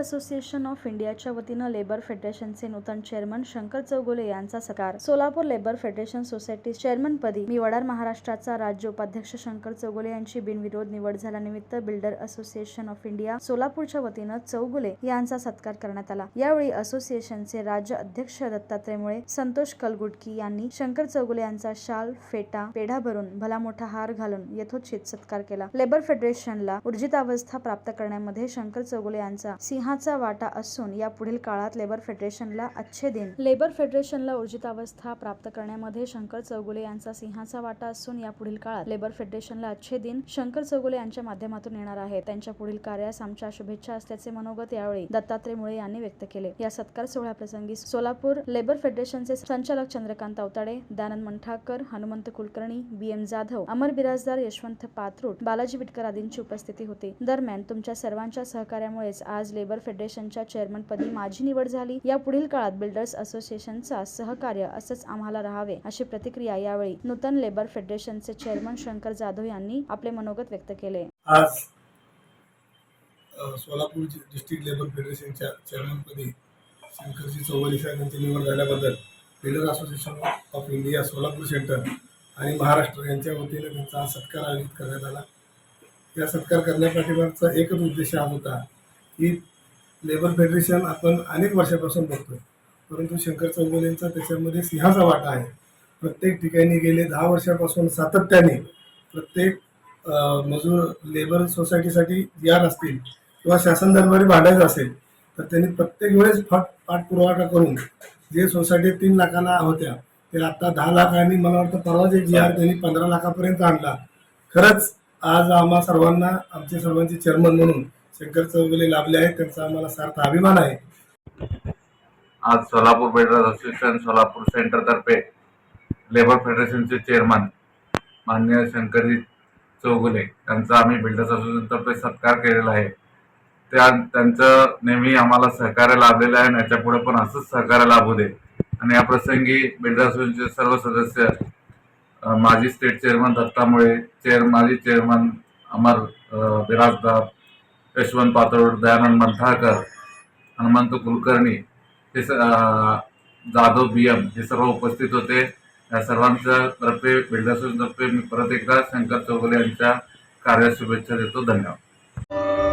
Association of इंडियाच्या वतीनं labour फेडरेशनचे नूतन chairman Shankar Chougule यांचा सत्कार. सोलापूर लेबर फेडरेशन सोसायटी चेअरमनपदी मी वडार महाराष्ट्राचा राज्य उपाध्यक्ष शंकर चौगुले यांची बिनविरोध निवड झाल्यानिमित्त बिल्डर असोसिएशन ऑफ इंडिया सोलापूरच्या वतीनं चौगुले यांचा सत्कार करण्यात आला। यावेळी असोसिएशनचे राज्य अध्यक्ष दत्तात्रय मुळे, संतोष कलगुटकी यांनी शंकर चौगुले यांचा शाल, फेटा, पेढा भरून भला मोठा हार घालून यथोचित सत्कार केला। लेबर फेडरेशनला ऊर्जितावस्था प्राप्त करण्यामध्ये शंकर चौगुले यांचा सिंहाचा वाटा असून यापुढील काळात लेबर फेडरेशनला ऊर्जितावस्था प्राप्त करण्यामध्ये शंकर चौगुले यांचा सिंहाचा वाटा असून यापुढील काळात लेबर फेडरेशनला अच्छे दिन शंकर चौगुले यांच्या माध्यमातून येणार आहेत। त्यांच्या पुढील कार्यास आमच्या शुभेच्छा असल्याचे मनोगत यावेळी दत्तात्रय मुळे यांनी व्यक्त केले। या सत्कार सोहळ्याप्रसंगी सोलापूर लेबर फेडरेशनचे संचालक चंद्रकांत अवताडे, दानंद मंठाकर, हनुमंत कुलकर्णी, BM जाधव, अमर बिराजदार, यशवंत पात्रूट, बालाजी विटकर आदींची उपस्थिती होती। दरम्यान तुमच्या सर्वांच्या सहकार्यामुळेच आज लेबर फेडरेशनच्या चेअरमनपदी माझी निवड झाली। या पुढील काळात बिल्डर्स असोसिएशनचा सहकार्य असंच आम्हाला राहावे अशी प्रतिक्रिया यावेळी नूतन लेबर फेडरेशनचे चेअरमन शंकर जाधव यांनी आपले मनोगत व्यक्त केले। आज सोलापूर डिस्ट्रिक्ट लेबर फेडरेशनच्या चेअरमनपदी शंकरजी चौगुले यांची निवड झाल्याबद्दल builder association of India Solapur centre आणि महाराष्ट्र यांच्या वतीने त्यांचा सत्कार आयोजित करण्यात आला। या सत्कार करण्यापाठीमागचा एकच उद्देश हा होता की लेबर फेडरेशन आपण अनेक वर्षापासून बघतोय, परंतु शंकर चौगुलेंचा त्याच्यामध्ये सिंहाचा वाटा आहे। प्रत्येक ठिकाणी गेले 10 वर्षापासून सातत्याने प्रत्येक मजूर लेबर सोसायटीसाठी GR असतील किंवा शासन दरबारी भांडायचं असेल तर त्यांनी प्रत्येक वेळेस पाठपुरावा करून जे सोसायटी 3 लाखाला होत्या ते आता 10 लाख आणि मला वाटतं परवाच एक GR त्यांनी 15 लाखापर्यंत आणला। खरंच आज आम्हा सर्वांना आमचे सर्वांचे चेअरमन म्हणून शंकर चौगुले लाभले आहेत, त्यांचा आम्हाला सार्थ अभिमान आहे। आज Solapur builders association Solapur centre तर्फे लेबर फेडरेशनचे चेअरमन माननीय शंकरजी चौगुले यांचा आम्ही बिल्डर्स असोसिएशन तर्फे सत्कार केलेला आहे। त्यांचं नेहमी आम्हाला सहकार्य लाभलेलं आहे आणि याच्या पुढे पण असंच सहकार्य लाभू दे। आणि या प्रसंगी बिल्डर्स असोसिएशनचे सर्व सदस्य, माजी स्टेट चेअरमन दत्तामुळे, माजी चेअरमन अमर बिराजदार, यशवंत पात्रूट, दयानंद मंठाकर, हनुमंत कुलकर्णी, हे जाधव BM हे सर्व उपस्थित होते। या सर्वांच्या तर्फे बिल्डर्स तर्फे मी परत एकदा शंकर चौगुले यांच्या कार्यास शुभेच्छा देतो। धन्यवाद।